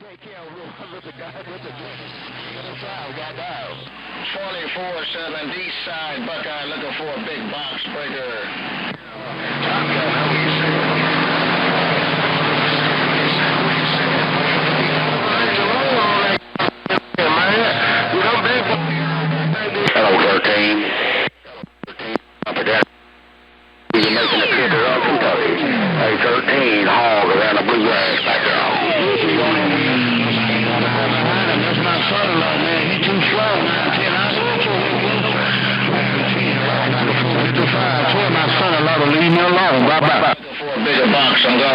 Take care of the guy with the got down. 24-7 east side Buckeye looking for a big box breaker. Top Gun, how do you say it? Hello, 13. Up again. You're making a kicker up Kentucky. Hey, 13, hog around the bluegrass back there. That's my son-in-law, man. He's too slow, 9-10. I told my son-in-law to leave me alone. Bye-bye. For a bigger box and go.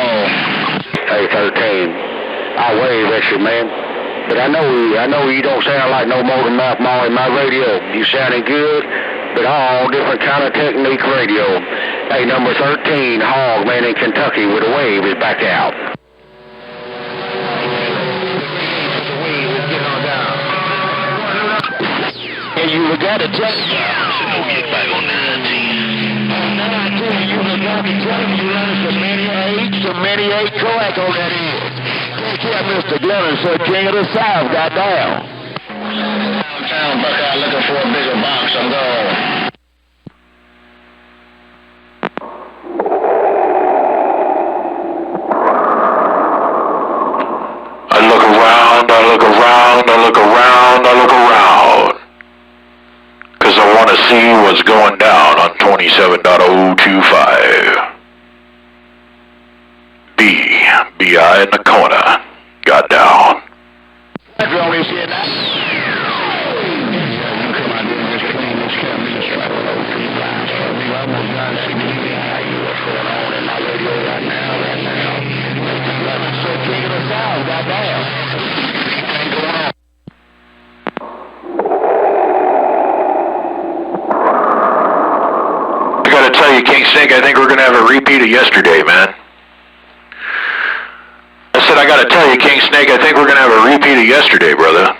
Hey, 13. I'll wave at you, man. But I know you don't sound like no more than mouth mall in my radio. You sounding good, but all different kind of technique radio. Hey, number 13, hog man in Kentucky with a wave is back out. And you got to tell me. Don't get back on 19. On 19, you got to tell me you running some many eight coax on that end. Take care, Mr. Glennon, sir, king of the South, goddamn. Downtown Buckeye looking for a bigger box and go. I look around, I look around, I look around, I look around. Cause I want to see what's going down on 27.025. B.I. in the corner. Got down. That's all he said now. You come out there and just clean this camera and just try to load 2 lines for me. I almost got to see what's going on in my radio right now. I'm so king of the South, goddamn. Ain't going on. I gotta tell you, King Snake, I think we're gonna have a repeat of yesterday, man. I said I gotta tell you, King Snake, I think we're gonna have a repeat of yesterday, brother.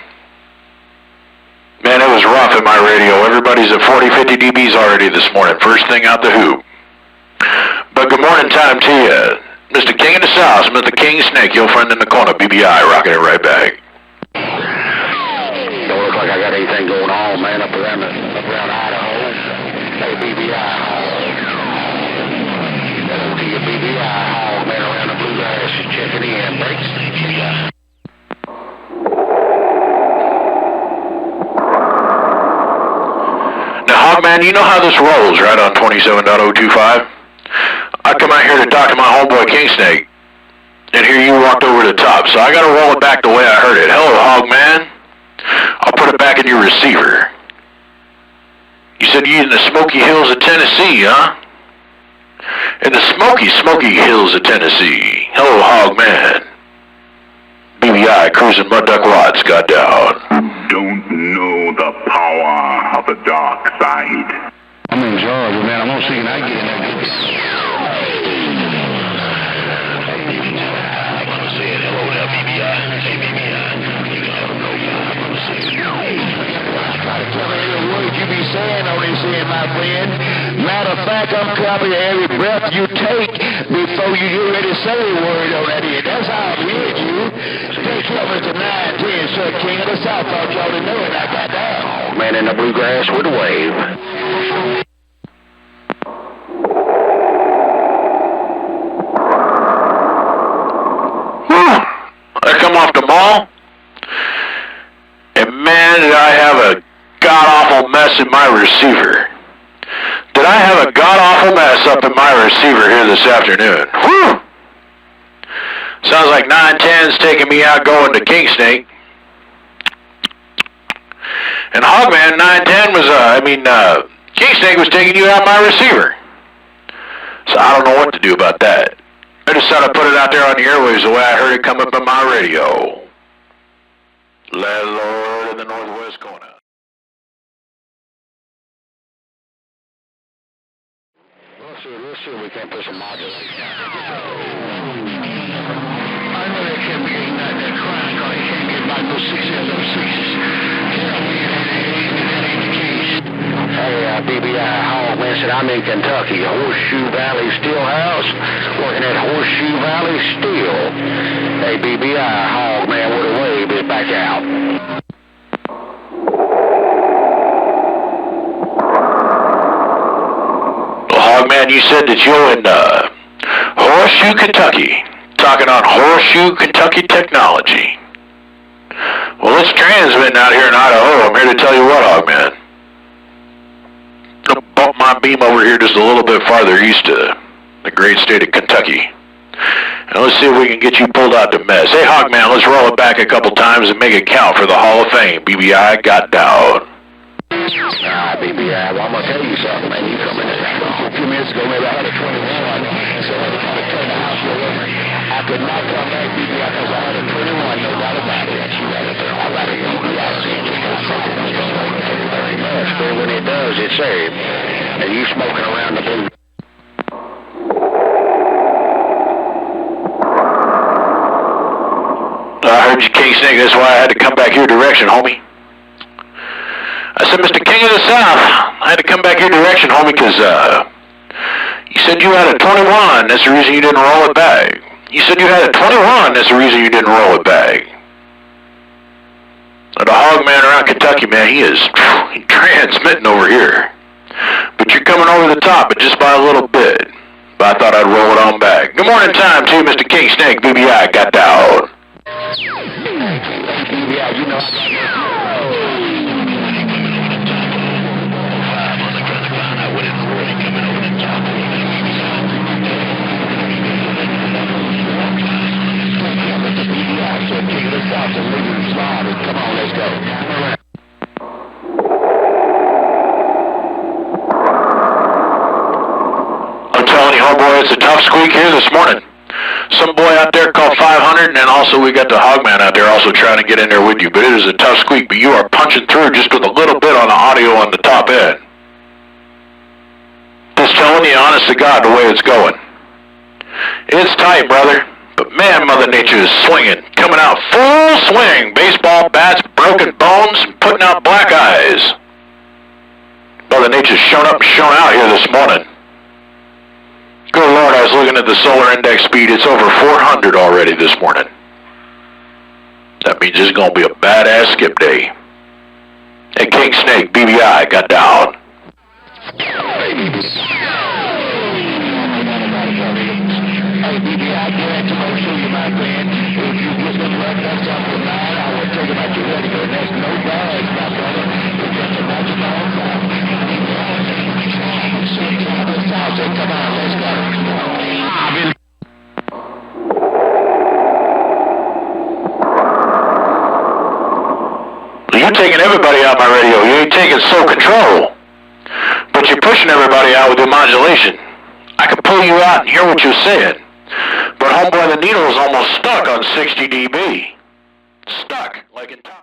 Man, it was rough in my radio. Everybody's at 40, 50 dBs already this morning. First thing out the hoop. But good morning time to you. Mr. King of the South, Mr. King Snake, your friend in the corner, BBI, rocking it right back. Don't look like I got anything going on, man, up around Idaho. Hey, BBI hog. That'll be a BBI hog, man, around the bluegrass. Just checking in. Breaks. Now, Hogman, you know how this rolls, right, on 27.025? I come out here to talk to my homeboy King Snake, and here you walked over the top, so I gotta roll it back the way I heard it. Hello, Hogman. I'll put it back in your receiver. You said you're in the Smoky Hills of Tennessee, huh? In the Smoky Hills of Tennessee. Hello, Hogman. BBI cruising Mud Duck Lots got down. Don't know the power of the dark side. I'm in Georgia, man. I'm gonna see if I get in there. I'm gonna say it. Hello there, BBI. Hey, BBI. You gotta know I'm gonna say it. Try to tell me every word you be saying on this end, my friend. Matter of fact, I'm copying every breath you take before you get ready to say a word on that end. That's how I read you. Take care, Mr. 910, sir, king of the South. Thought y'all didn't know it. I got down. Man in the bluegrass with a wave. I come off the mall, and man, did I have a god-awful mess in my receiver. Did I have a god-awful mess up in my receiver here this afternoon? Whew! Sounds like 910's taking me out going to King Snake. And Hogman, 910 was, King Snake was taking you out my receiver. So I don't know what to do about that. I decided to put it out there on the airwaves the way I heard it come up on my radio. Landlord in the northwest corner. We'll see if we can put some modulation. I know that can't be that crying because he can't get by those 6 and those 6s. That ain't the case. BBI Hog, man, said I'm in Kentucky, Horseshoe Valley Steelhouse, working at Horseshoe Valley Steel. Hey, BBI Hog, man, what a wave is back out. Hog, man, you said that you're in Horseshoe, Kentucky, talking on Horseshoe, Kentucky technology. Well, it's transmitting out here in Idaho. I'm here to tell you what, Hog, man. I'll bump my beam over here just a little bit farther east of the great state of Kentucky. And let's see if we can get you pulled out to mess. Hey, Hog, man, let's roll it back a couple times and make it count for the Hall of Fame. BBI got down. BBI, well, I'm going to tell you something, man. You come in a few minutes ago, maybe I had a 21, so I had to turn the house over. I could not come back, BBI, because I had a 21, no doubt about it. I got it on the outside. Thank you very much. But when it does, it's there. And you smoking around the blue. I heard you, King Snake. That's why I had to come back your direction, homie. I said, Mr. King of the South, I had to come back your direction, homie, because you said you had a 21. That's the reason you didn't roll it back. You said you had a 21. That's the reason you didn't roll it back. The Hog man around Kentucky, man, he is transmitting over here. But you're coming over the top, but just by a little bit. But I thought I'd roll it on back. Good morning time to you, Mr. King Snake. BBI got down. BBI, you know come on, let's go. I'm telling you, homeboy, it's a tough squeak here this morning. Some boy out there called 500, and then also we got the Hogman out there also trying to get in there with you. But it is a tough squeak, but you are punching through just with a little bit on the audio on the top end. Just telling you, honest to God, the way it's going. It's tight, brother. But man, Mother Nature is swinging, coming out full swing. Baseball bats, broken bones, and putting out black eyes. Mother Nature's shown up and shown out here this morning. Good Lord, I was looking at the solar index speed. It's over 400 already this morning. That means it's going to be a badass skip day. Hey, King Snake, BBI, got down. Hey, BBI, glad to show you, my friend. If you was going to run that something tonight, I would take about you ready for next no bags, my brother. It's just a bunch of dogs out. Come on, let's go. You're taking everybody out my radio. You ain't taking soul control. But you're pushing everybody out with your modulation. I can pull you out and hear what you're saying. But homeboy, the needle is almost stuck on 60 dB. Stuck, like in top.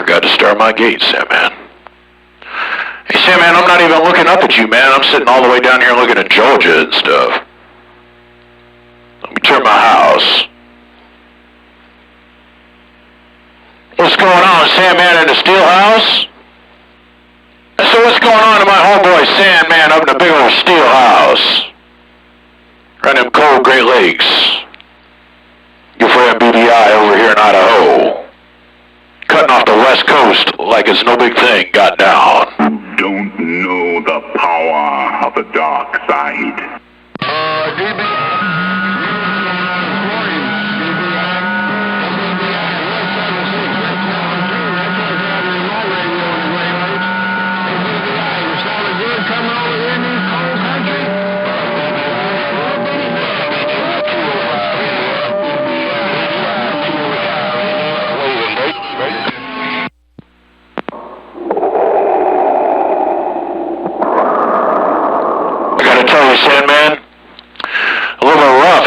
Got to start my gate, Sandman. Hey, Sandman, I'm not even looking up at you, man. I'm sitting all the way down here looking at Georgia and stuff. Let me turn my house. What's going on, Sandman in the steel house? I said, what's going on to my homeboy Sandman up in the big old steel house? Right in them cold Great Lakes. Your friend BBI over here in Idaho. Cutting off the west coast like it's no big thing, got down. Don't know the power of the dark side.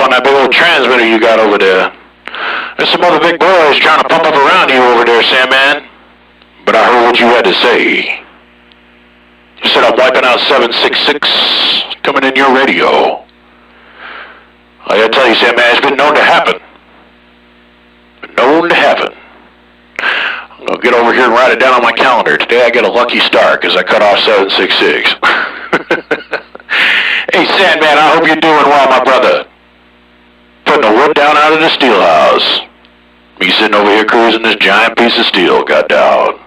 on that big old transmitter you got over there. There's some other big boys trying to pump up around you over there, Sandman. But I heard what you had to say. You said I'm wiping out 766 coming in your radio. I gotta tell you, Sandman, it's been known to happen. Been known to happen. I'm gonna get over here and write it down on my calendar. Today I get a lucky star because I cut off 766. Hey, Sandman, I hope you're doing well, my brother. Putting the wood down out of the steel house. Me sitting over here cruising this giant piece of steel got down.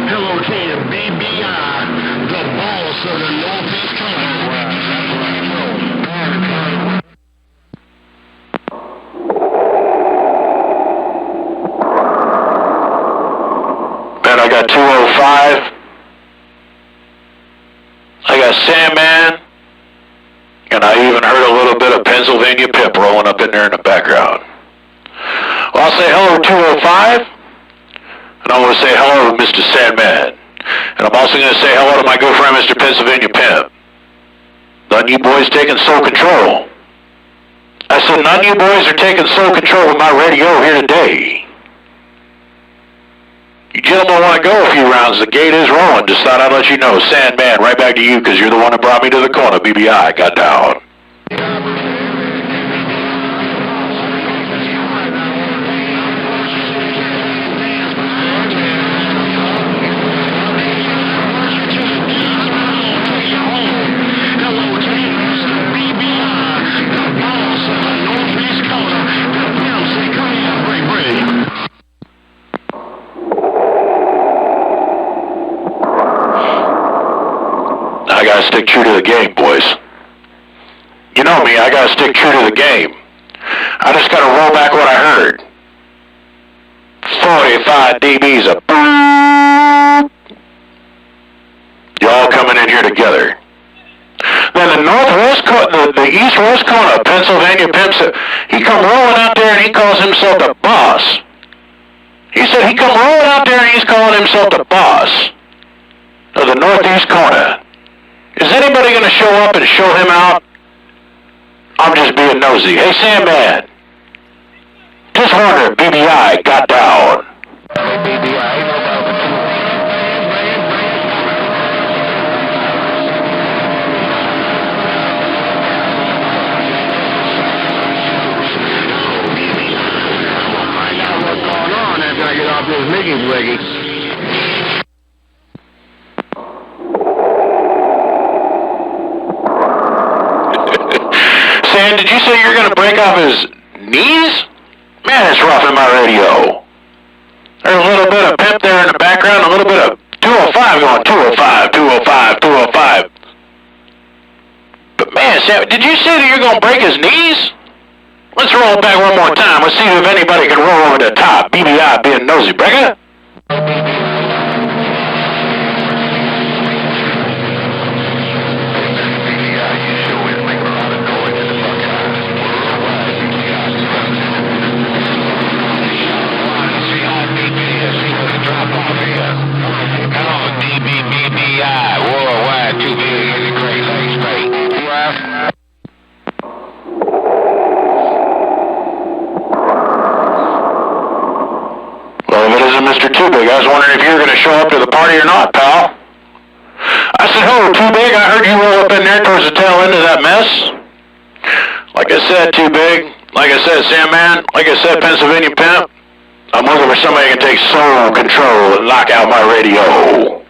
Hello, Ken, BBI, the boss of the Northeast I got 205. I got Sandman. And I even heard a little bit of Pennsylvania Pip rolling up in there in the background. Well, I'll say hello 205. And I'm going to say hello to Mr. Sandman. And I'm also going to say hello to my good friend Mr. Pennsylvania Pimp. None of you boys taking sole control. I said none of you boys are taking sole control of my radio here today. You gentlemen want to go a few rounds. The gate is rolling. Just thought I'd let you know. Sandman, right back to you because you're the one that brought me to the corner. BBI got down. I gotta stick true to the game, boys. You know me, I gotta stick true to the game. I just gotta roll back what I heard. 45 dBs of boom. Y'all coming in here together. Then the northwest, the east-west corner of Pennsylvania Pimp said, he come rolling out there and he calls himself the boss. He said he come rolling out there and he's calling himself the boss of the northeast corner. Is anybody going to show up and show him out? I'm just being nosy. Hey, Sandman. Just wonder, BBI got down. Find out what's going on after I get off this Mickey's wiggy. Sam, did you say you're going to break off his knees? Man, it's rough in my radio. There's a little bit of Pimp there in the background, a little bit of 205 going 205, 205, 205. But man, Sam, did you say that you're going to break his knees? Let's roll it back one more time. Let's see if anybody can roll over the top. BBI being nosy. Breaker? Worldwide, too big in the Great Lakes State. Well, if it isn't Mr. Twobig, I was wondering if you were going to show up to the party or not, pal. I said, hello, Twobig. I heard you roll up in there towards the tail end of that mess. Like I said, Twobig. Like I said, Sandman. Like I said, Pennsylvania Pimp. I'm looking for somebody who can take sole control and lock out my radio.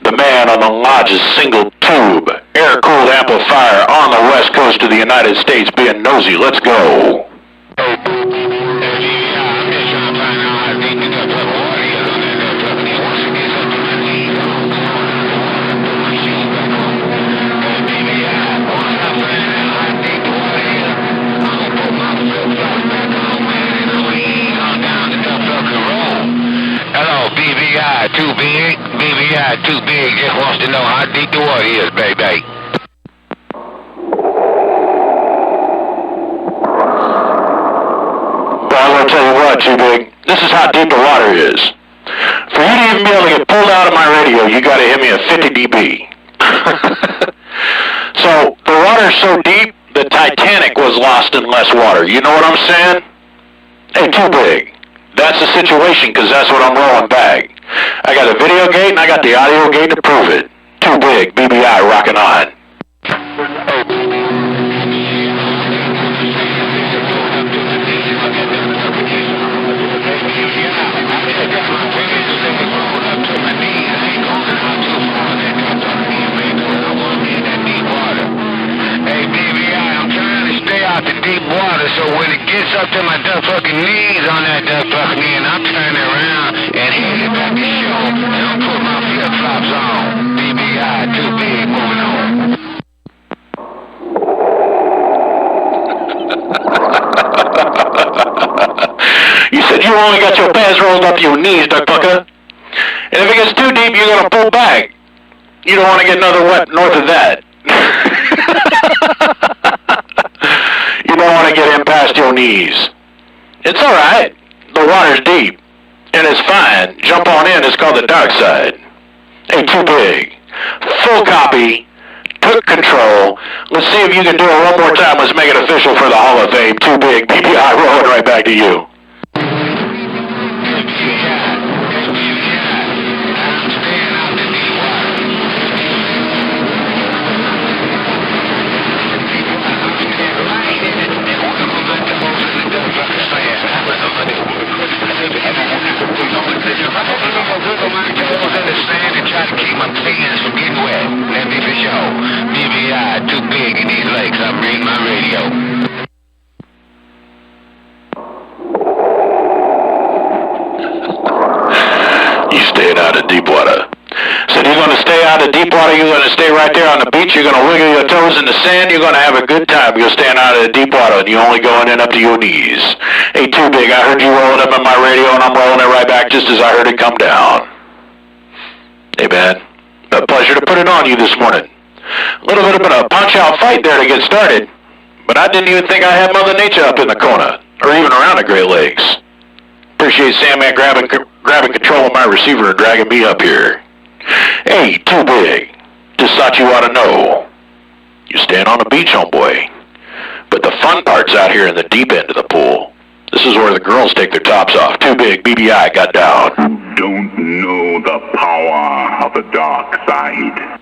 The man on the largest single tube, air-cooled amplifier on the west coast of the United States being nosy. Let's go. Hello, BBI, too big. BBI, too big. Just wants to know how deep the water is, baby. Well, I'm going to tell you what, what, Too Big? This is how deep the water is. For you to even be able to get pulled out of my radio, you got to hit me at 50 dB. So the water's so deep, the Titanic was lost in less water. You know what I'm saying? Hey, Too Big. That's the situation, because that's what I'm rolling back. I got the video gate and I got the audio gate to prove it. Too Big, BBI, rocking on. The deep water, so when it gets up to my fucking knees on that fucking end, I'm turning around and heading back to shore, and I'm putting my flip-flops on. BBI, Too Big, moving on. You said you only got your pants rolled up to your knees, duck fucker. And if it gets too deep, you're gonna pull back. You don't want to get another wet north of that. You don't want to get in past your knees. It's all right. The water's deep, and it's fine. Jump on in. It's called the dark side. Hey, Too Big. Full copy. Took control. Let's see if you can do it one more time. Let's make it official for the Hall of Fame. Too Big. BBI rolling right back to you. BBI, Too Big in these lakes. I'm bringing my radio. You staying out of deep water. So you're going to stay out of deep water, you're going to stay right there on the beach, you're going to wiggle your toes in the sand, you're going to have a good time. You're staying out of the deep water, and you're only going in up to your knees. Hey, Too Big, I heard you rolling up on my radio, and I'm rolling it right back just as I heard it come down. Hey, man, a pleasure to put it on you this morning. A little bit of a punch-out fight there to get started, but I didn't even think I had Mother Nature up in the corner, or even around the Great Lakes. Appreciate Sandman grabbing control of my receiver and dragging me up here. Hey, Too Big, just thought you ought to know. You're staying on the beach, homeboy. But the fun part's out here in the deep end of the pool. This is where the girls take their tops off. Too Big, BBI, got down. Don't know the power of the dark side.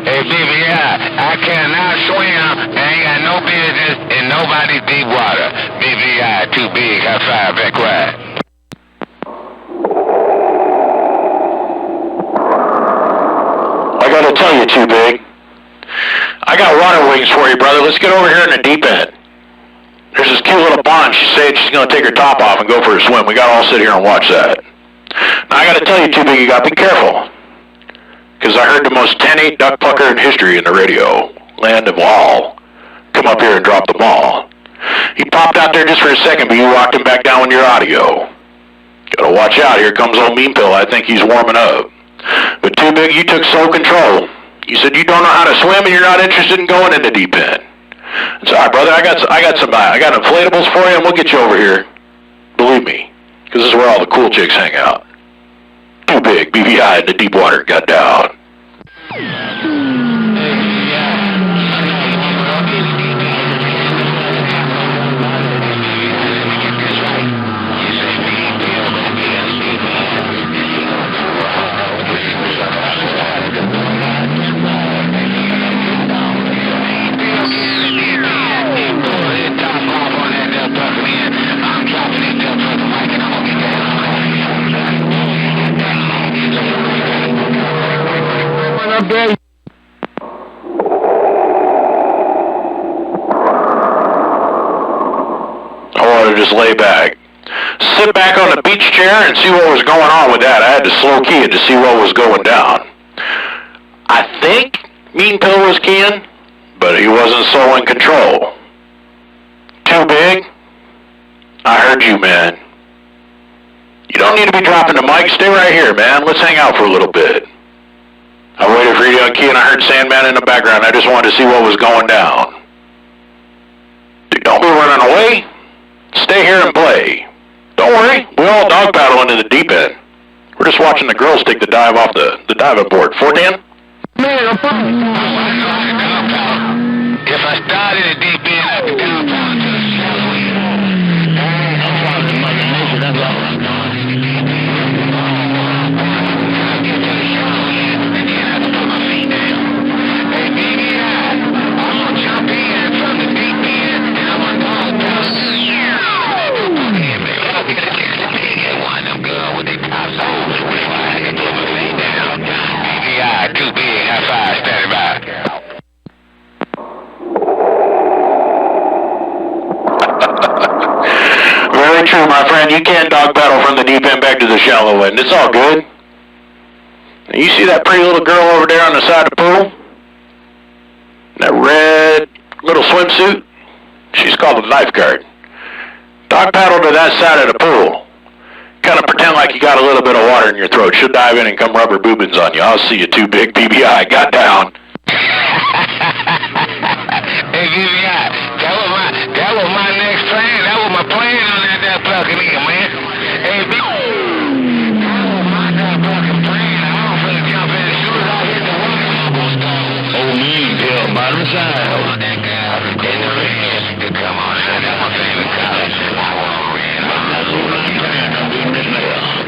Hey, BBI, I cannot swim. I ain't got no business in nobody's deep water. BBI, Too Big, high five, back quiet. I gotta tell you, Too Big, I got water wings for you, brother. Let's get over here in the deep end. There's this cute little pond. She said she's gonna take her top off and go for a swim. We gotta all sit here and watch that. Now, I gotta tell you, Too Big, you gotta be careful. Because I heard the most 10-8 duck plucker in history in the radio, Land of All, come up here and drop the ball. He popped out there just for a second, but you walked him back down with your audio. Gotta watch out, here comes old Mean Pill. I think he's warming up. But Too Big, you took sole control. You said you don't know how to swim and you're not interested in going in the deep end. It's all right, brother, I got inflatables for you and we'll get you over here. Believe me, because this is where all the cool chicks hang out. Too Big, BBI in the deep water, got down. I wanted to just lay back. Sit back on the beach chair and see what was going on with that. I had to slow key it to see what was going down. I think Mean Pill was keying, but he wasn't so in control. Too Big? I heard you, man. You don't need to be dropping the mic. Stay right here, man. Let's hang out for a little bit. I waited for you on key and I heard Sandman in the background. I just wanted to see what was going down. Dude, don't be running away. Stay here and play. Don't worry. We all dog paddle into the deep end. We're just watching the girls take the dive off the diving board. 410? If I start in the deep end, I can down down to the shallow end. I'm following Mother Nature, that's all I'm doing. I'll get to the shallow end, and then I can put my feet down. Hey, baby, I'm gonna jump in from the deep end, and I'm gonna go down to the shallow end. I'll get the big one, them girls with their tops on. I can put my feet down. BBI, too big, high five, standing by. Very true, my friend. You can dog paddle from the deep end back to the shallow end. It's all good. You see that pretty little girl over there on the side of the pool? That red little swimsuit? She's called a lifeguard. Dog paddle to that side of the pool. Kind of pretend like you got a little bit of water in your throat. She'll dive in and come rubber boobins on you. I'll see you, too big. BBI, got down. Hey, BBI, that was my next plan. That was my plan on that plugging in, man. Hey, that was my fucking plan. I'm finna jump in as soon as I hit the water. I'm gonna start. Oh, mean Bill, bottom side. I want that girl in the red to come on. That's my favorite color. I want red. I'm not so lucky. I'm doing this now.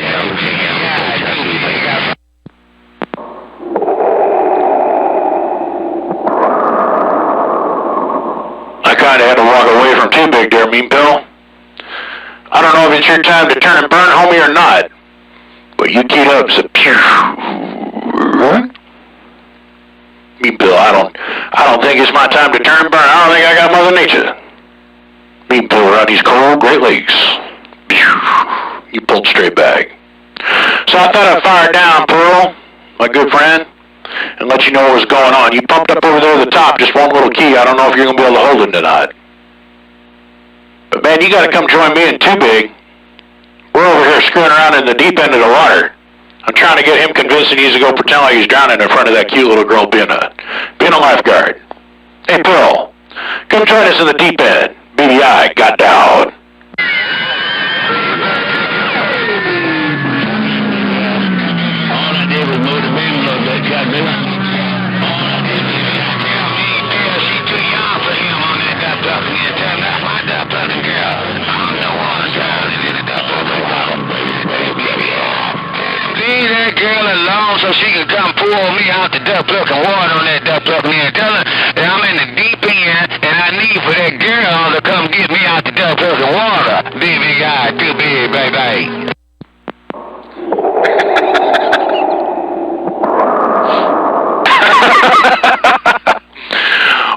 I kind of had to walk away from Too Big there, Mean Bill. I don't know if it's your time to turn and burn, homie, or not, but you keyed up, so Mean Bill, I don't think it's my time to turn and burn. I don't think I got Mother Nature. Mean Bill around these cold Great Lakes. You pulled straight back. So I thought I'd fire down, Pearl, my good friend, and let you know what was going on. You pumped up over there at the top, just one little key. I don't know if you're going to be able to hold it or not. But man, you got to come join me in Too Big. We're over here screwing around in the deep end of the water. I'm trying to get him convinced he needs to go pretend like he's drowning in front of that cute little girl being a lifeguard. Hey, Pearl, come join us in the deep end. BBI, got down. Leave that girl alone so she can come pull me out the duck plucking water on that duck plucking end. Tell her that I'm in the deep end and I need for that girl to come get me out the duck plucking water. BBI, too big, baby.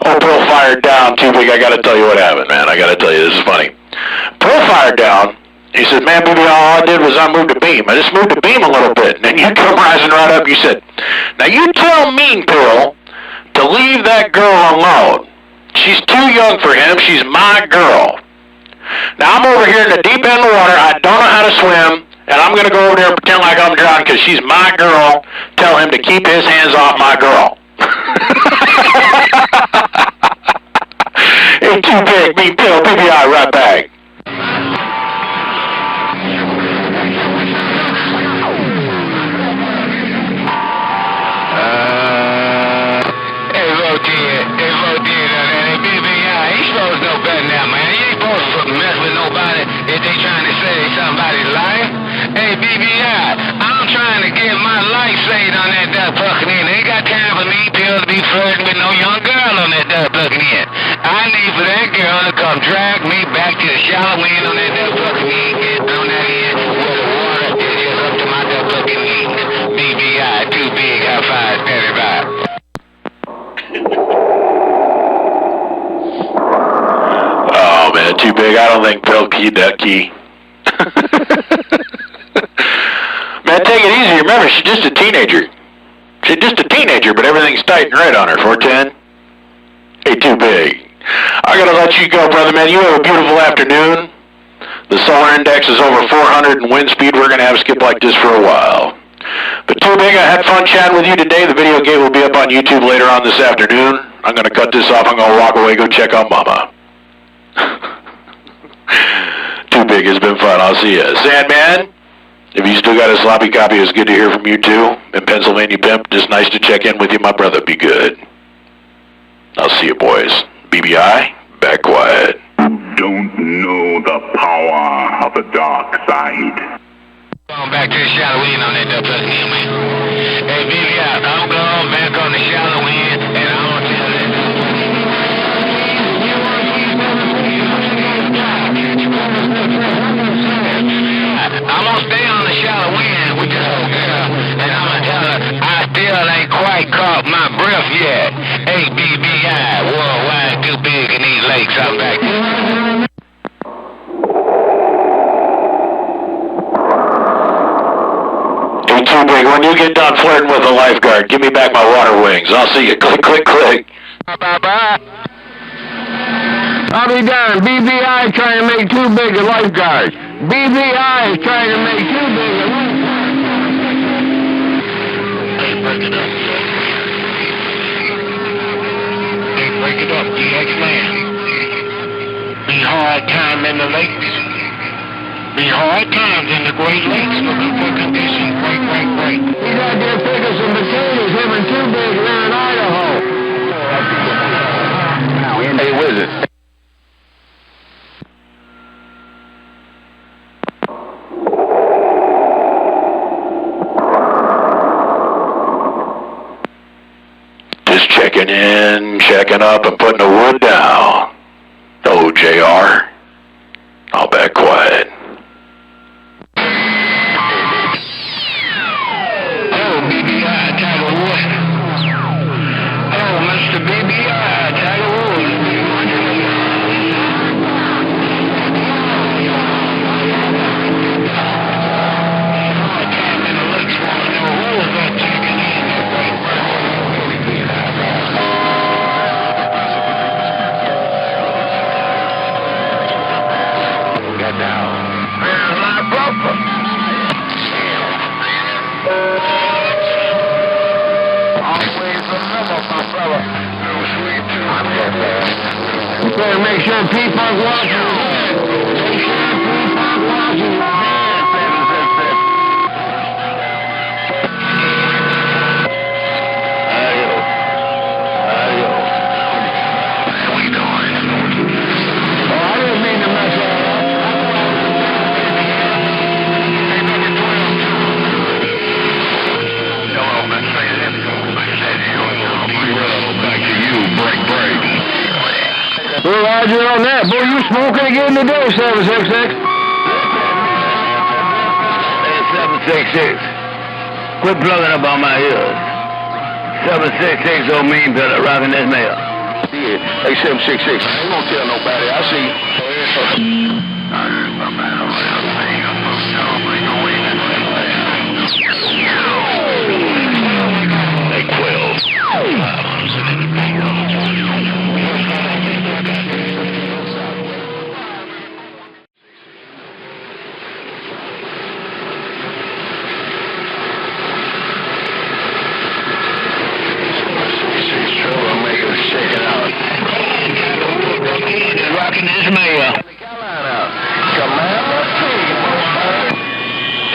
Oh, Pearl fired down, Too Big. I got to tell you what happened, man. I got to tell you, this is funny. Pearl fired down. He said, man, baby, all I did was I moved the beam. I just moved the beam a little bit. And then you come rising right up. You said, now you tell Mean Pearl to leave that girl alone. She's too young for him. She's my girl. Now, I'm over here in the deep end of the water. I don't know how to swim. And I'm going to go over there and pretend like I'm drowning because she's my girl. Tell him to keep his hands off my girl. Hey, Too Big, Mean Pearl, BBI, right back. If they trying to save somebody's life, hey, BBI, I'm trying to get my life saved on that duck plucking in. They ain't got time for me, Bill, to be flirting with no young girl on that duck plucking in. I need for that girl to come drag me back to the shallow end on that duck plucking in, get on that end where the water is just up to my duck plucking in. BBI, too big, high five, standing by. Oh, man, Too Big. I don't think Pearl keyed that key. Man, take it easy. Remember, she's just a teenager. She's just a teenager, but everything's tight and right on her. 410. Hey, Too Big. I gotta let you go, brother, man. You have a beautiful afternoon. The solar index is over 400 and wind speed. We're going to have a skip like this for a while. But Twobig, I had fun chatting with you today. The video gate will be up on YouTube later on this afternoon. I'm going to cut this off. I'm going to walk away, go check on Mama. Twobig, it's been fun. I'll see you. Sandman, if you still got a sloppy copy, it's good to hear from you too. In Pennsylvania Pimp, just nice to check in with you, my brother. Be good. I'll see you, boys. BBI, back quiet. Don't know the power of the dark side. Going back to the shallow end on that double again, man. Hey, baby, I'm going back on the shallow end, and I'm gonna tell that. I'm gonna stay on the shallow end with this old girl, and I'm gonna tell her I still ain't quite caught my breath yet. Hey, BBI, worldwide too big in these lakes. I'm back. Twobig, when you get done flirting with a lifeguard, give me back my water wings. I'll see you. Click, click, click. Bye-bye. I'll be done. BBI trying to make Twobig a lifeguard. BBI is trying to make Twobig a lifeguard. Hey, break it up. Hey, break it up, DX-Man. Be hard time in the lakes. Be hard times in the Great Lakes for good conditions. Break. He's out there picking some potatoes, him and Twobig here in Idaho. Hey, what is it? Just checking in, checking up, and putting the wood down. Oh, JR. I'll back quiet. You better make sure people are watching. Make sure people are watching. How we doing? Oh, I didn't mean to mess that up. Back to you, break. Well, Roger on that. Boy, you smoking again today, 766. Hey, 766. Quit blowing up on my ears. 766 don't mean better rocking this mail. Yeah. Hey, 766. I ain't gonna tell nobody. I see you. Hey, 12. Rocking this mail.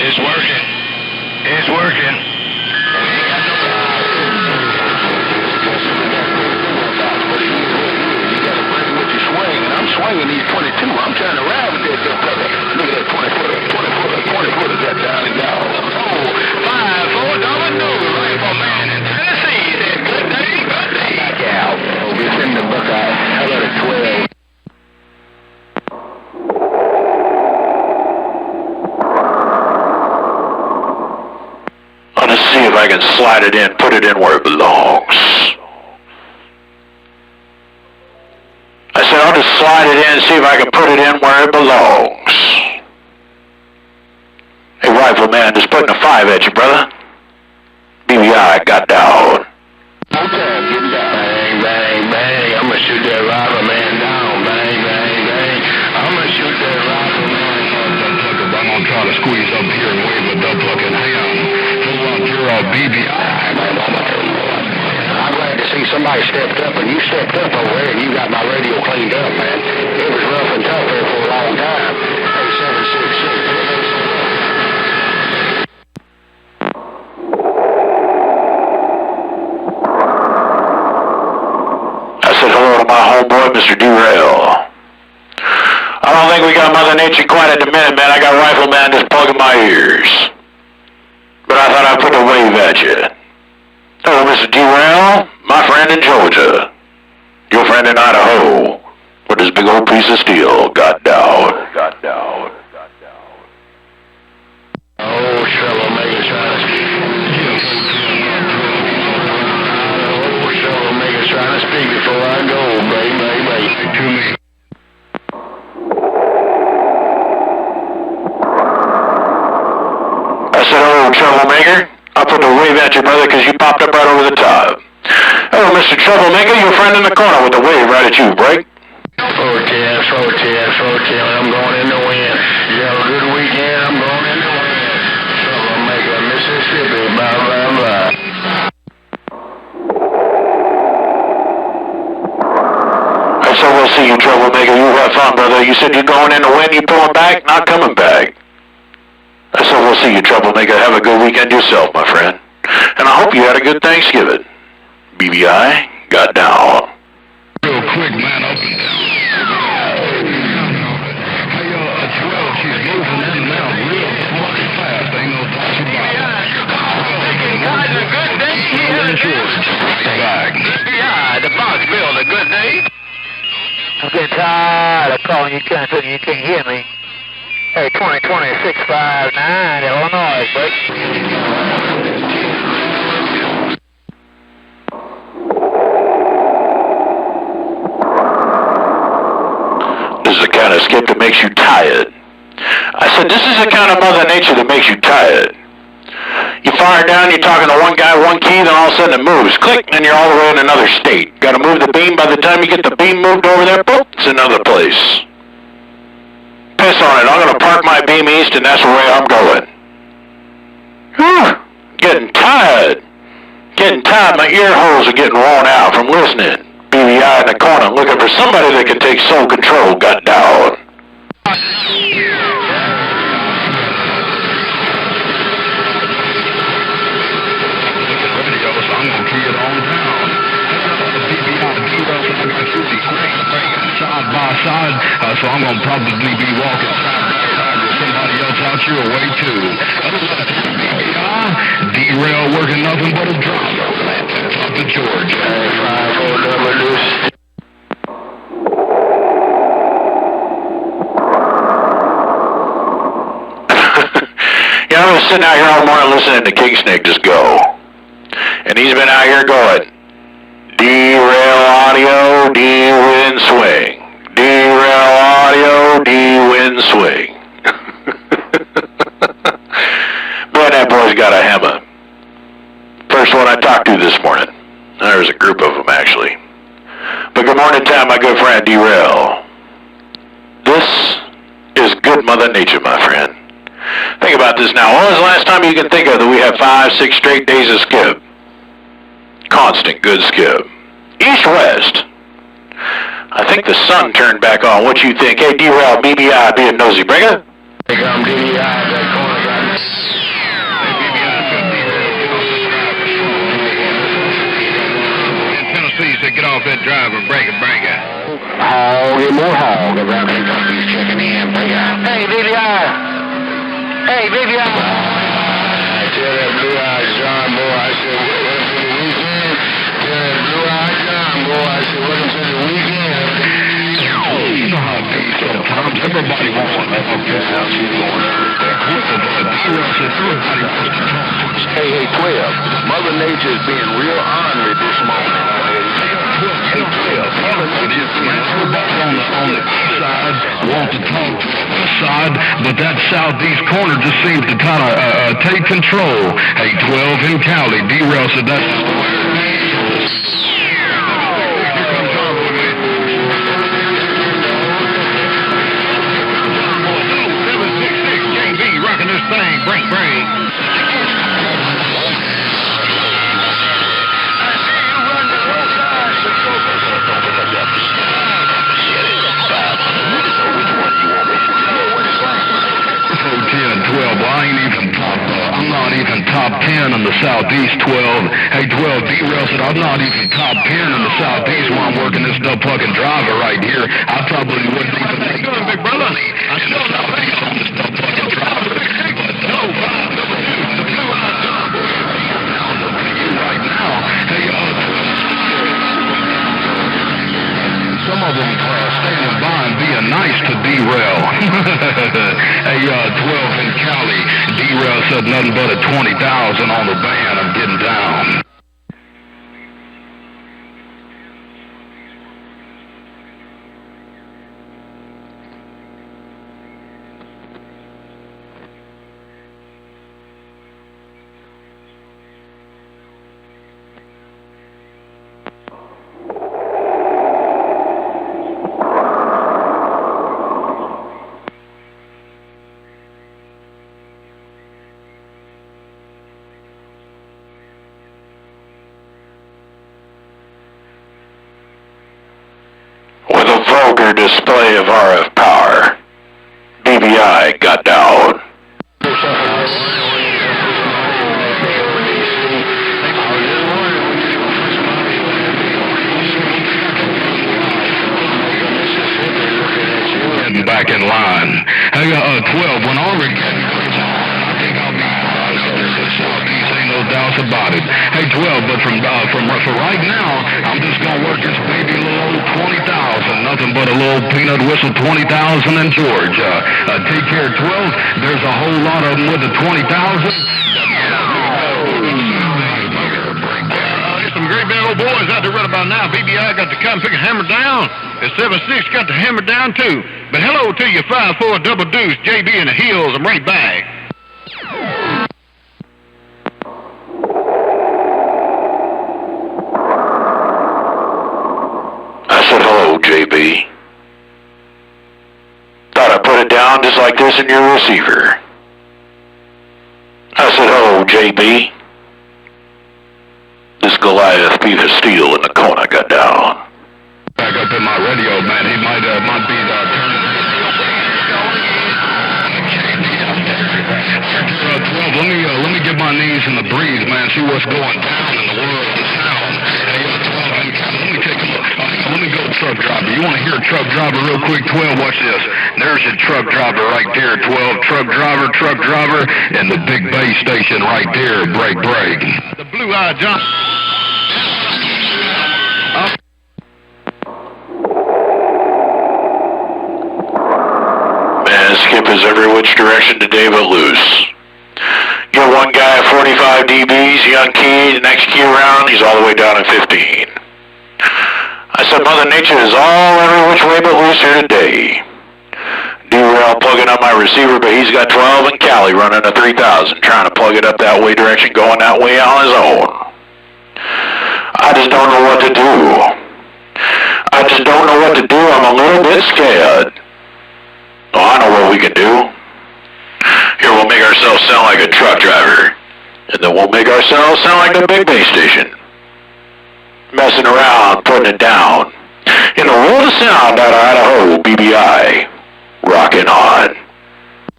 It's working. It's working. I'm swinging these 22. I'm trying to ride with that dumb brother. Look at that 20-footer that down and down. Oh, 5-4 double news. Rifleman in Tennessee. Said good day. Back out. Oh, we send the Buckeye. How about a 12? Let's see if I can slide it in, put it in where it belongs. I said I'll just slide it in, see if I can put it in where it belongs. Hey, Rifleman, just putting a 5 at you, brother. BBI got down. Okay, get down. Bang. I'm gonna shoot that Rifleman down. Bang. I'm gonna shoot that Rifleman down. I'm glad to see somebody stepped up, and you stepped up over there, and you got my radio cleaned up, man. It was rough and tough there for a long time. Hey, 766. I said hello to my homeboy, Mr. Drail. I don't think we got Mother Nature quite at the minute, man. I got Rifleman just plugging my ears. But I thought I'd put a wave at you. Hello, Mr. Drail, my friend in Georgia. Your friend in Idaho. With this big old piece of steel. Got down. Oh, troublemaker trying to speak before I go, baby. To me. I said, oh, troublemaker. I put the wave at you, brother, because you popped up right over the top. Hello, Mr. Troublemaker, your friend in the corner with the wave right at you, break. 410, I'm going in the wind. You have a good weekend, I'm going in the wind. Troublemaker, Mississippi, blah, blah, blah. I said, we'll see you, troublemaker. You have fun, brother. You said you're going in the wind, you pulling back, not coming back. I said, we'll see you, troublemaker. Have a good weekend yourself, my friend. And I hope you had a good Thanksgiving. BBI, got down. Real quick, man, up and down. Hey, 12, she's moving in and out real fucking fast. Ain't no doubt about it. Guys, a good day here. BBI, the box build, a good day. I'm getting tired of calling you country and you can't hear me. Hey, 202659 Illinois, but This is the kind of skip that makes you tired. I said, this is the kind of Mother Nature that makes you tired. You fire down, you're talking to one guy, one key, then all of a sudden it moves. Click, and you're all the way in another state. Got to move the beam. By the time you get the beam moved over there, boop, it's another place. Piss on it. I'm going to park my beam east, and that's the way I'm going. Getting tired. My ear holes are getting worn out from listening. BBI in the corner looking for somebody that can take sole control. Got down. Side by side, so I'm going to probably be walking side with somebody else out your way too. Derail working nothing but a drop. Up to George. 5-4 double deuce. You know, I was sitting out here all morning listening to King Snake just go. And he's been out here going, derail audio, D-wind swing. Derail audio, D-wind swing. Man, that boy's got a hammer. First one I talked to this morning. There was a group of them, actually. But good morning time, my good friend, Derail. This is good Mother Nature, my friend. Think about this now. When was the last time you can think of that we have 5-6 straight days of skip? Constant good skip. East-west. I think the sun turned back on. What you think? Hey, Derail, BBI, being nosy. Bring it. Hey, I'm DDI, that corner guy. Tennessee said get off that drive and bring it. Hog and more hog. The Rapid Company's checking in. Bring it out. hey, BBI. Hey, BBI. I tell that blue-eyed John boy, I said, welcome to the weekend. Tell that blue-eyed John boy, I said, welcome to the weekend. You know how it be sometimes. Everybody wants to have a good house. Hey, 12. Mother Nature's being real ornery this morning. Hey, 12. Mother Nature's being Everybody on the east side wants to talk to the west side, but that southeast corner just seems to kind of take control. Hey, 12 in Cali. Derail said that's just the way it is. Thing, break. I ain't even I'm not even top 10 in the Southeast, 12. Hey, 12, D-Rail said, I'm not even top 10 in the Southeast while I'm working this fucking driver right here. I probably wouldn't even make it, big brother. I still not based on this fucking driver. But no, the blue eyes right now. Hey, some of them standing by and being nice to D-Rail. Hey, 12 in Cali. D-Rail said nothing but a 20,000 on the band. I'm getting down. With a vulgar display of RF power, BBI got down. Getting back in line. Hey, 12, when Ulrich I think I'll be Southeast, ain't no doubts about it. Hey, 12, but for right now, I'm just gonna work this baby little old 20,000, nothing but a little peanut whistle 20,000 in Georgia. Take care, 12. There's a whole lot of them with the 20,000. Some great big old boys out there right about now. BBI got to come pick a hammer down. The 7-6 got the hammer down too. But hello to you, 5-4 double deuce, JB in the hills. I'm right back. I said hello, JB. Thought I put it down just like this in your receiver. I said hello, JB. This Goliath piece of steel in the corner got down. Back up in my radio, man. He might be turning. 12, let me get my knees in the breeze, man. See what's going down in the world of sound. Hey, 12, let me take a look. Let me go truck driver. You want to hear a truck driver real quick? 12, watch this. There's your truck driver right there, 12. Truck driver, and the big base station right there. Break. The blue-eyed John. Man, Skip is every which direction today but loose. Get one guy at 45 dBs, young key, the next key around, he's all the way down at 15. I said Mother Nature is all every which way but loose here today. D-Rail plugging up my receiver, but he's got 12 and Cali running a 3000, trying to plug it up that way direction, going that way on his own. I just don't know what to do. I'm a little bit scared. Oh, I know what we can do. Here, we'll make ourselves sound like a truck driver. And then we'll make ourselves sound like the big base station. Messing around, putting it down. In the world of sound out of Idaho, BBI. Rocking on.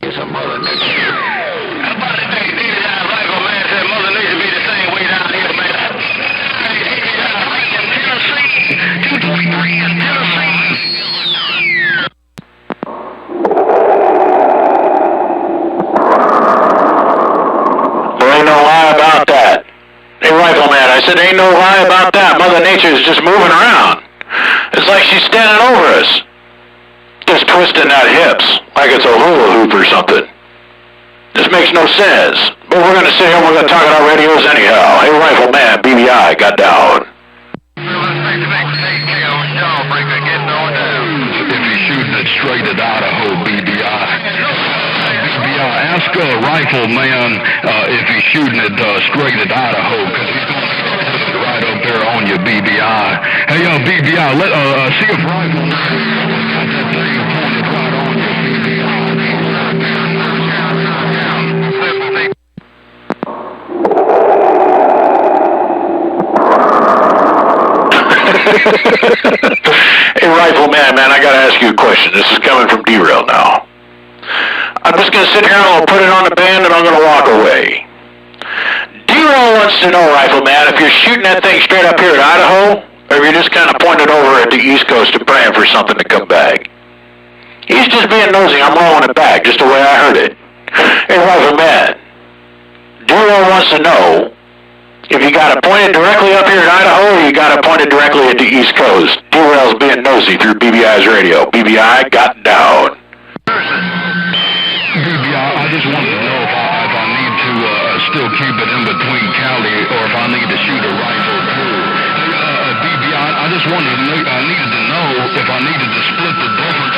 It's a Mother Nature. About the day, rifle man said Mother Nature be the same way down here, man. In Tennessee, 223 in Tennessee. There ain't no lie about that. Hey, rifleman, I said ain't no lie about that. Mother Nature's just moving around. It's like she's standing over us. Just twisting that hips like it's a hula hoop or something. This makes no sense. But we're going to sit here and we're going to talk on our radios anyhow. Hey, rifleman, BBI, got down. If he's shooting it straight at Idaho, BBI. Ask Rifleman if he's shooting it straight at Idaho, because he's going to put it right up there on you, BBI. Hey, BBI, see if Rifleman got that thing pointed right on you, Hey, Rifleman, man, I got to ask you a question. This is coming from D-Rail now. I'm I'm just going to sit here and I'll put it on the band and I'm going to walk away. D-Roll wants to know, Rifleman, if you're shooting that thing straight up here at Idaho, or if you're just kind of pointed over at the East Coast and praying for something to come back. He's just being nosy. I'm rolling it back, just the way I heard it. Hey, Rifleman, D-Roll wants to know if you got it pointed directly up here in Idaho or you got it pointed directly at the East Coast. D-Rail's being nosy through BBI's radio. BBI got down. BBI, I just wanted to know if I need to still keep it in between Cali or if I need to shoot a rifle too. BBI, I just wanted to know, I needed to know if I needed to split the difference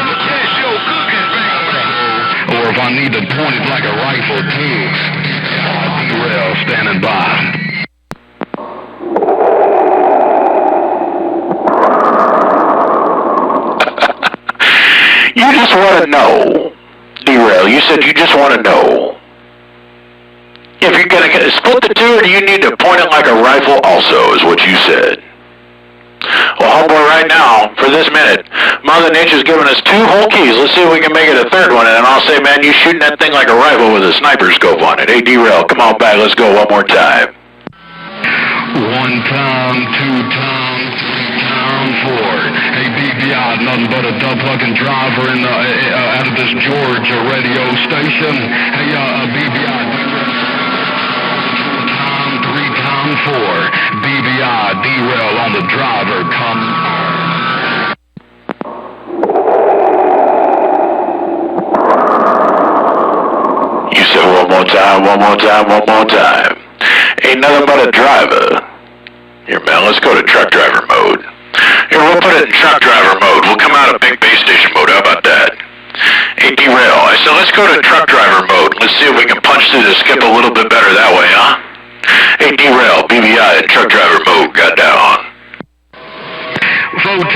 or if I need to point it like a rifle too. D-Rail standing by. You just want to know, D-Rail, you said you just want to know if you're going to split the two or do you need to point it like a rifle also, is what you said. Well, homeboy, right now, for this minute, Mother Nature's giving us 2 whole keys. Let's see if we can make it a third one, and then I'll say, man, you shooting that thing like a rifle with a sniper scope on it. Hey, D-Rail, come on back. Let's go one more time. 1 time, 2 time, 3 time, 4. Hey, BBI, nothing but a dumb-fucking driver in out of this Georgia radio station. Hey, BBI, 2 time, 3 time, 4. BBI, D-Rail on the driver, come on. You said one more time, one more time, one more time. Ain't nothing but a driver. Here, man, let's go to truck driver mode. Here, we'll put it in truck driver mode. We'll come out of big base station mode. How about that? Hey, D-Rail, I said let's go to truck driver mode. Let's see if we can punch through the skip a little bit better that way, huh? Hey, D-Rail, BBI in truck driver mode. Got down. 410,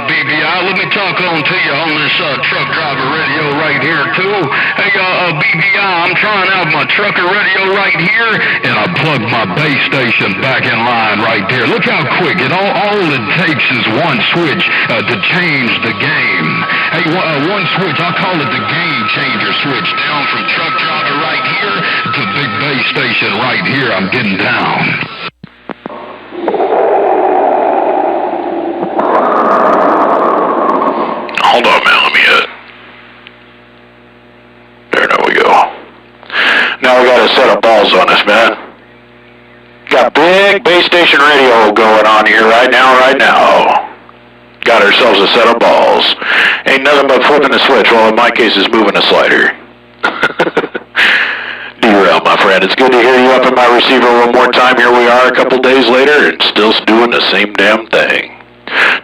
BBI, let me talk on to you on this truck driver radio right here, too. Hey, BBI, I'm trying out my trucker radio right here, and I plugged my base station back in line right there. Look how quick. All it takes is one switch to change the game. Hey, one switch, I call it the game changer switch. Down from truck driver right here to big base station right here. I'm getting down. Hold on, man, let me there we go. Now we got a set of balls on us, man. Got big base station radio going on here right now. Got ourselves a set of balls. Ain't nothing but flipping the switch, well, in my case, is moving a slider. D-Rail, my friend, it's good to hear you up in my receiver one more time. Here we are a couple days later and still doing the same damn thing.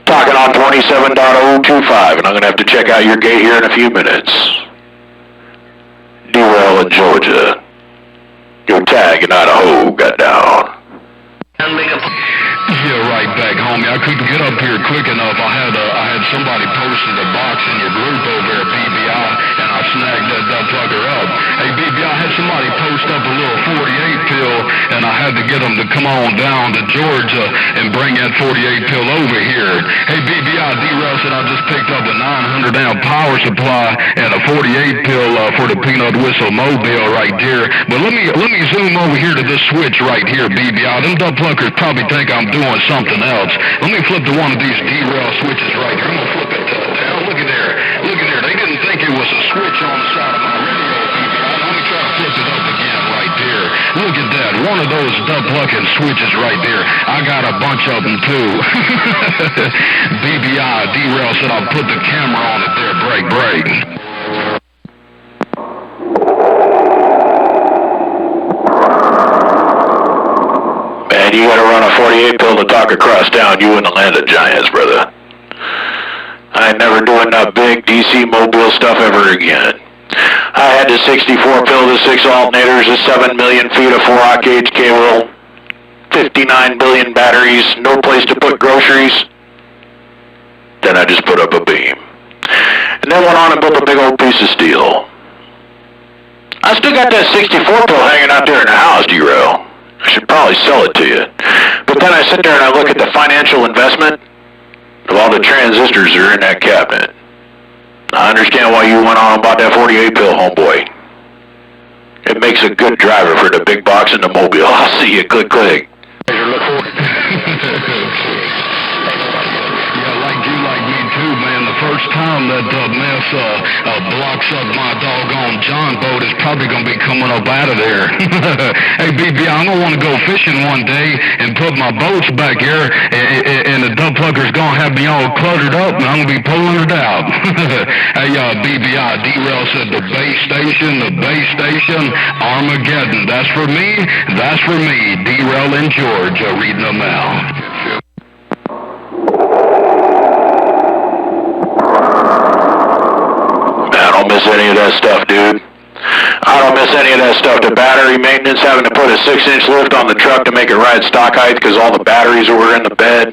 Talking on 27.025, and I'm going to have to check out your gate here in a few minutes. D-Rail in Georgia. Your tag in Idaho got down. Yeah, right back, homie. I couldn't get up here quick enough. I had somebody posted a box in your group over at BBI, and I snagged that fucker up. Hey, BBI, I had somebody post up a little 48 pill, and I had to get them to come on down to Georgia and bring that 48 pill over here. Hey, BBI, D-Rail said I just picked up a 900 amp power supply and a 48 pill for the Peanut Whistle Mobile right there. But let me zoom over here to this switch right here, BBI. Them dumb pluckers probably think I'm doing something else. Let me flip to one of these D-Rail switches right here. I'm going to flip it down. Look at there. They didn't think it was a switch on the side of my radio, BBI. Let me try to flip it up again right there. Look at that. One of those dumb plucking switches right there. I got a bunch of them too. BBI, D-Rail said I'll put the camera on it there. Break. Man, you gotta run a 48 pill to talk across town. You in the land of giants, brother. I ain't never doing that big DC mobile stuff ever again. I had the 64 pill, the 6 alternators, the 7 million feet of 4-aught gauge cable, 59 billion batteries, no place to put groceries. Then I just put up a beam. And then went on and built a big old piece of steel. I still got that 64 pill hanging out there in the house, D-Rail. I should probably sell it to you. But then I sit there and I look at the financial investment of all the transistors that are in that cabinet. I understand why you went on about that 48 pill, homeboy. It makes a good driver for the big box in the mobile. I'll see you. Click, click. Like me too, man. The first time that mess blocks up my doggone John boat is probably going to be coming up out of there. Hey, BB, I'm going to want to go fishing one day and put my boats back here, and the dump plucker's going to have me all cluttered up, and I'm going to be pulling it out. Hey, BBI, D-Rail said the base station, Armageddon. That's for me, D-Rail in Georgia, reading them out. I don't miss any of that stuff, dude. I don't miss any of that stuff. The battery maintenance, having to put a 6-inch lift on the truck to make it ride stock height because all the batteries were in the bed.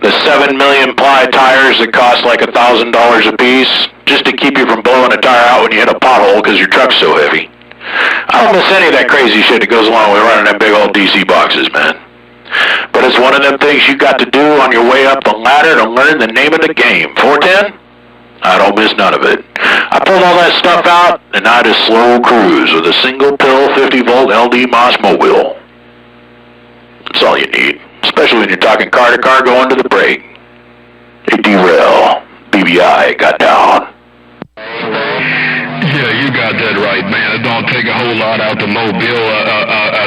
The 7 million ply tires that cost like $1,000 a piece just to keep you from blowing a tire out when you hit a pothole because your truck's so heavy. I don't miss any of that crazy shit that goes along with running them big old DC boxes, man. But it's one of them things you got to do on your way up the ladder to learn the name of the game. 410? I don't miss none of it. I pulled all that stuff out, and I just slow cruise with a single pill 50-volt LD Moss mobile. That's all you need, especially when you're talking car to car going to the break. Hey, D-Rail, BBI got down. Yeah, you got that right, man. It don't take a whole lot out the mobile.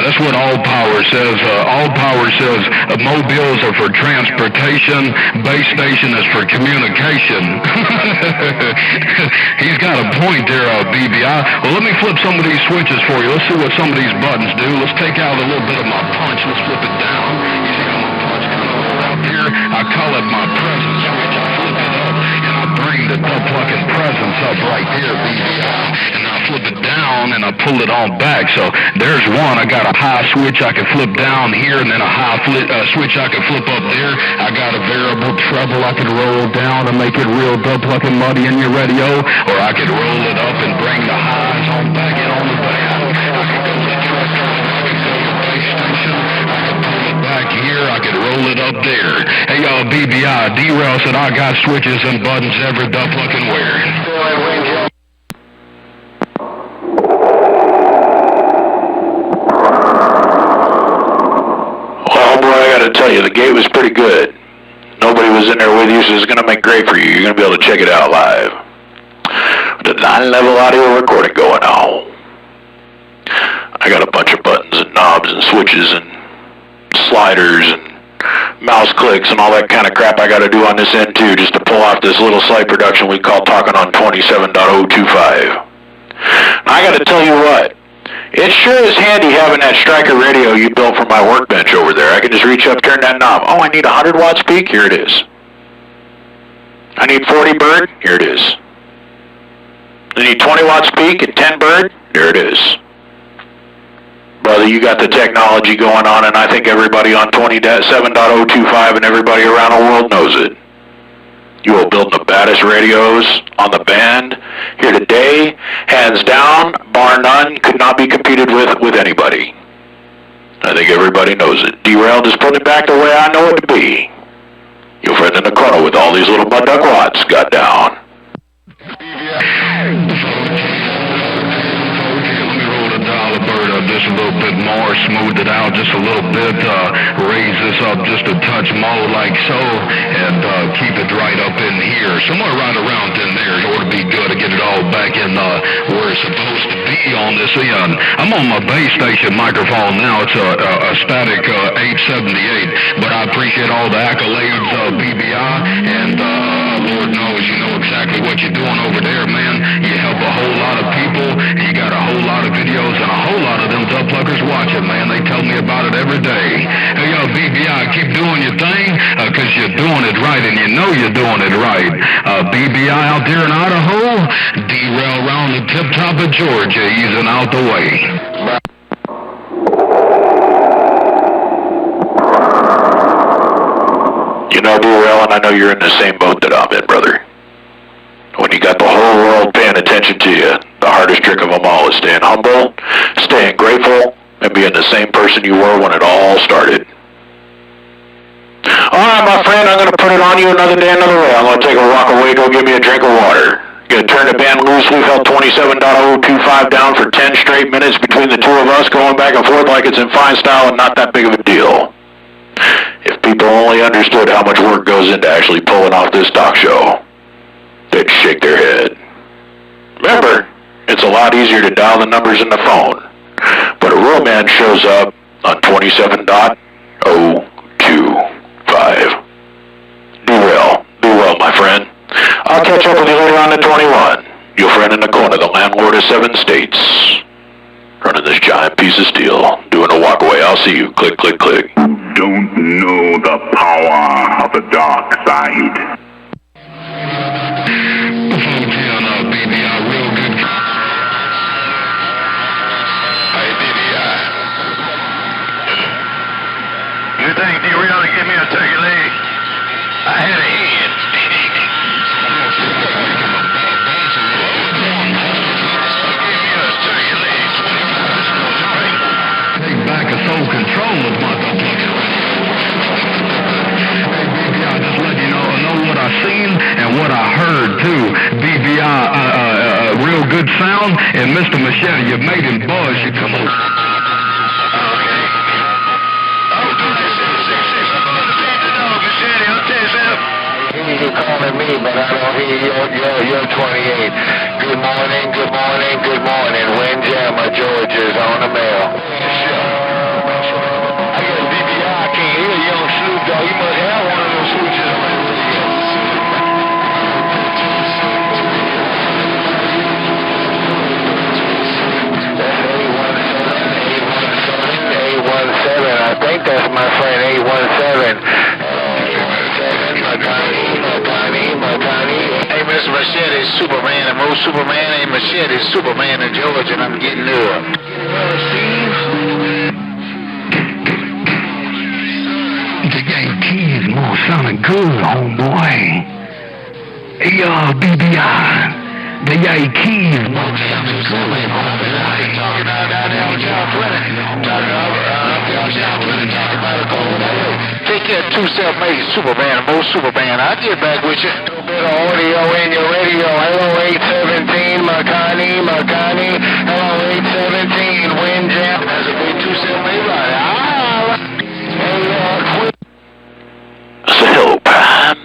That's what All Power says. All Power says mobiles are for transportation. Base station is for communication. He's got a point there, BBI. Well, let me flip some of these switches for you. Let's see what some of these buttons do. Let's take out a little bit of my punch. Let's flip it down. You see how my punch kind of hold out here? I call it my presence switch. I flip it up, and I bring the fucking presence up right there, BBI. And I flip it down, and I pull it on back. So there's one. I got a high switch I can flip down here, and then a high switch I can flip up there. I got a variable treble I can roll down and make it real fucking muddy in your radio, or I could roll it up and bring the highs on back and on the band. I can go to the truck, I can go to the base station, I can pull it back here, I can roll it up there. Hey, y'all, BBI, D-Rail said I got switches and buttons every fucking where. To tell you, the gate was pretty good. Nobody was in there with you, so it's going to make great for you. You're going to be able to check it out live. The 9-level audio recording going on. I got a bunch of buttons and knobs and switches and sliders and mouse clicks and all that kind of crap I got to do on this end too, just to pull off this little slight production we call talking on 27.025. I got to tell you what. It sure is handy having that Striker radio you built for my workbench over there. I can just reach up, turn that knob. Oh, I need 100 watts peak? Here it is. I need 40 bird? Here it is. I need 20 watts peak and 10 bird? There it is. Brother, you got the technology going on, and I think everybody on 27.025 and everybody around the world knows it. You are building the baddest radios on the band here today, hands down, bar none, could not be competed with anybody. I think everybody knows it. D-Rail just put it back the way I know it to be. Your friend in the corner with all these little mud duck watts got down. Just a little bit more, smooth it out just a little bit, raise this up just a touch more like so, and keep it right up in here, somewhere right around in there. It ought to be good to get it all back in where it's supposed to be on this end. I'm on my base station microphone now. It's a static 878, but I appreciate all the accolades, BBI, and Lord knows you know exactly what you're doing over there, man. You help a whole lot of people, and you got a whole lot of videos and a whole lot of them dump pluckers watching, man. They tell me about it every day. Hey, yo, BBI, keep doing your thing, because you're doing it right, and you know you're doing it right. BBI out there in Idaho, D-Rail around the tip-top of Georgia, easing out the way. You know, D-Rail, and I know you're in the same boat that I'm in, brother. When you got the whole world paying attention to you, the hardest trick of them all is staying humble, staying grateful, and being the same person you were when it all started. All right, my friend, I'm going to put it on you another day, another way. I'm going to take a walk away, go get me a drink of water. Gonna turn the band loose. We've held 27.025 down for 10 straight minutes between the two of us, going back and forth like it's in fine style and not that big of a deal. If people only understood how much work goes into actually pulling off this talk show, they'd shake their head. Remember, it's a lot easier to dial the numbers in the phone, but a real man shows up on 27.025. Derail. Be well, my friend. I'll catch up with you later on at 21. Your friend in the corner, the landlord of 7 states. Running this giant piece of steel, doing a walkaway. I'll see you. Click, click, click. Don't know the power of the dark side. You think you really give me a turkey leg? I had a head. Take back a soul control of motherfucker. Hey, BBI, just let you know what I seen and what I heard too. BBI, real good sound, and Mr. Machete, you made him buzz. You come on. You're calling me, but I don't hear you're 28. Good morning, good morning, good morning. Windjammer, Georgia's on the mail. I got BBI, I can't hear young Snoop Dogg. You must have one of those switches on that radio. That's 817. I think that's my friend, 817. Hey, Mr. Machete, Superman, and most Superman ain't Machete, Superman in Georgia, and I'm getting up. The Yankees more sounding good, homeboy. Hey, BBI, the Yankees more sounding good, homeboy. Take care of 2 self-made Superman, and most Superman. I'll get back with you. A bit of audio in your radio. Hello, 817, Makani. Hello, 817, Windjam. That's a big 2 self-made right. I said, hello, Prime.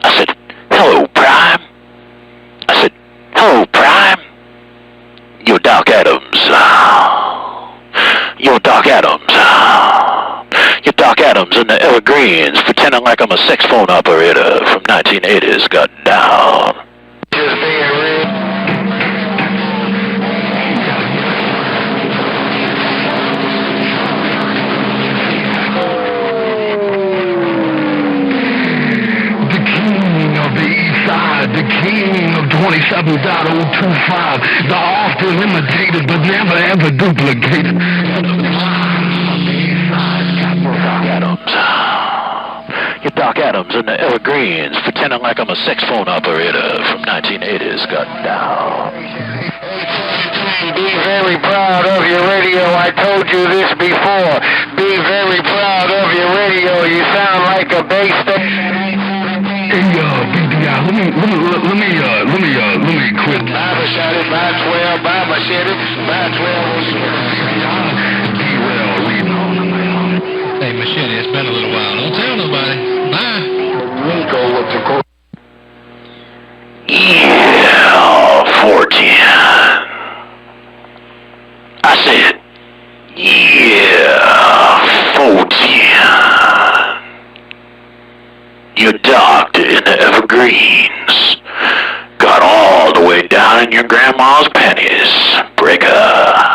I said, hello, Prime. I said, hello, Prime. You're Doc Adams. You're Doc Adams. You're Doc Adams in the Evergreens, pretending like I'm a sex phone operator from 1980s. Got down. Just being real. The king of the east side, the king of 27.025, the often imitated but never ever duplicated. You're Doc Adams in the Evergreens, pretending like I'm a sex phone operator from 1980s. Got down. Be very proud of your radio. I told you this before. Be very proud of your radio. You sound like a bass station. Hey, BBI, let me quit. By Machete, by 12, by Machete, by 12. Derail reading on the mail. Hey, Machete, it's been a little while. Don't tell nobody. Bye. Rico with the code. Yeah, 14. I said, yeah, 14. You're docked in the Evergreens. Got all the way down in your grandma's panties. Breaker.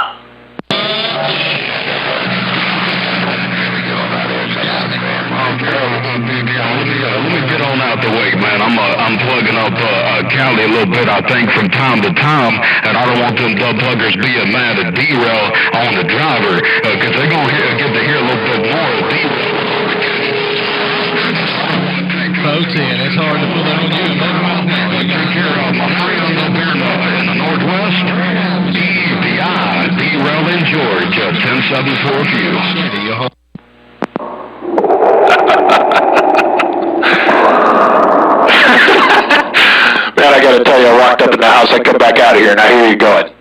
Let me get on out the way, man. I'm plugging up Cali a little bit, I think, from time to time, and I don't want them dub pluggers being mad at Derail on the driver, because they're going to get to hear a little bit more of Derail. Folks, and it's hard to put that on you. Take care of my friend up here in the Northwest. DVI, Derail in Georgia, 1074 View. Man, I gotta tell you, I walked up in the house, I come back out of here, and I hear you going.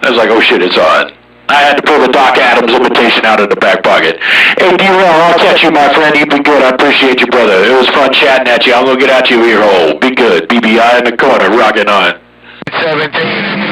I was like, oh shit, it's on. I had to pull the Doc Adams imitation out of the back pocket. Hey, D-Rail, I'll catch you, my friend. You be good. I appreciate you, brother. It was fun chatting at you. I'm gonna get at you, ear hole. Be good. BBI in the corner, rocking on. 17.